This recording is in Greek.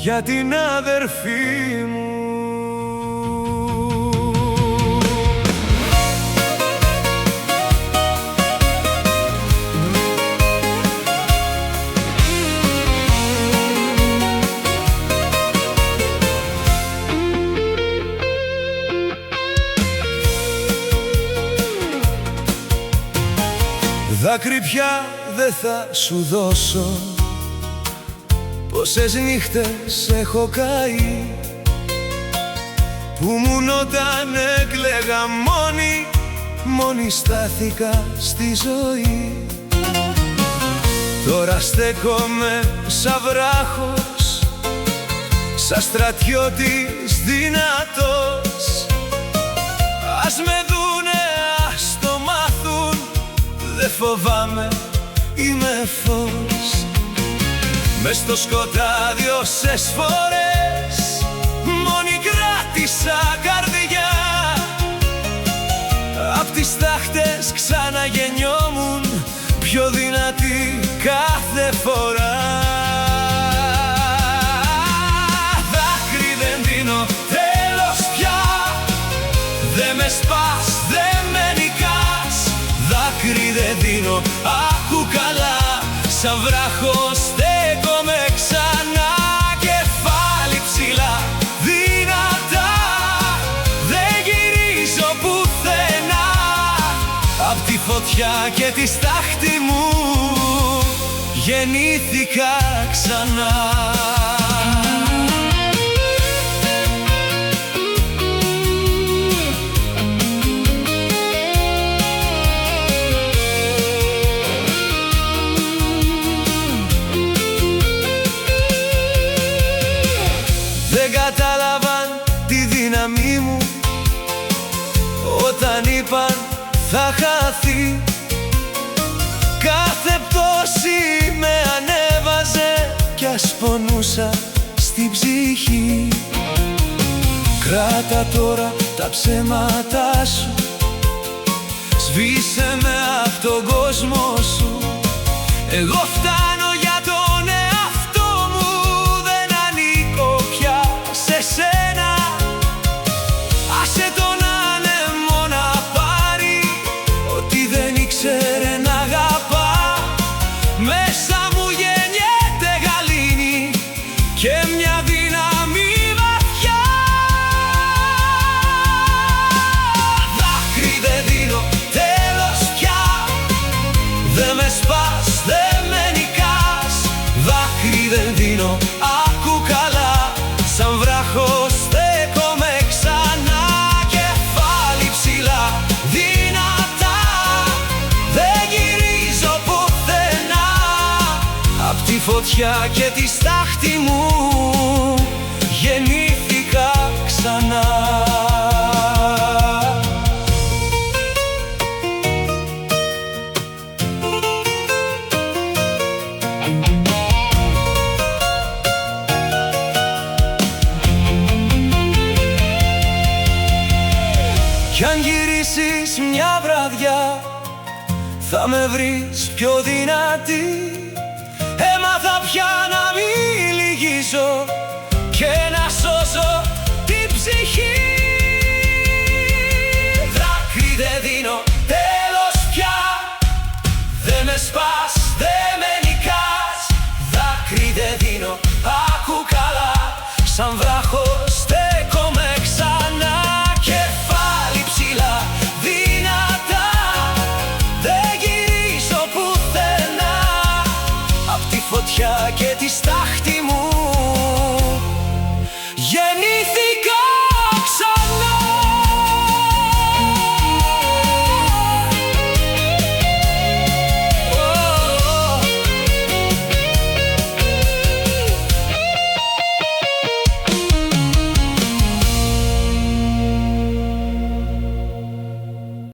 για την αδερφή μου. Δάκρυ πια δεν θα σου δώσω, πόσες νύχτες έχω καεί, που μου όταν έκλαιγα μόνη στάθηκα στη ζωή. Τώρα στέκομαι σαν βράχος, σαν στρατιώτης δυνατός. Ας με δούνε, ας το μάθουν, δεν φοβάμαι, είμαι φως. Μες στο σκοτάδι όσες φορές μόνη κράτησα καρδιά, απ' τις τάχτες ξαναγεννιόμουν πιο δυνατή κάθε φορά. Δάκρυ δεν δίνω τέλος πια, δε με σπάς, δε με νικάς. Δάκρυ δεν δίνω, άκου καλά, σαν βράχος στέκομαι ξανά. Κεφάλι ψηλά, δυνατά, δεν γυρίζω πουθενά. Απ' τη φωτιά και τη στάχτη μου γεννήθηκα ξανά. Δεν κατάλαβαν τη δύναμή μου όταν είπαν θα χαθεί. Κάθε πτώση με ανέβαζε κι ας πονούσα στην ψυχή. Κράτα τώρα τα ψέματά σου, σβήσε με απ' τον κόσμο σου. Εγώ φτάνω για τον εαυτό μου, δεν ανήκω πια σε σένα. Άσε τον άνεμο να πάρει ό,τι δεν ήξερε να αγαπά. Μέσα μου γεννιέται γαλήνη και μια δύναμη βαθιά. Δάκρυ δεν δίνω τέλος πια, δε με σπάς, δε με νικάς. Δάκρυ δεν δίνω, άκου καλά, σαν βράχος στέκομαι ξανά. Κεφάλι ψηλά, δυνατά, δεν γυρίζω πουθενά. Απ' τη φωτιά και τη στάχτη μου γεννήθηκα ξανά. Κι αν γυρίσεις μια βραδιά θα με βρεις πιο δυνατή. Έμαθα πια να μην λυγίζω και να σώσω την ψυχή. Δάκρυ δεν δίνω τέλος πια, δε με σπάς, δε με νικάς. Δάκρυ δεν δίνω, άκου καλά, σαν βράχος στέκομαι ξανά. Κεφάλι ψηλά, δυνατά, δεν γυρίζω πουθενά. Απ' τη φωτιά και τη στάχτη μου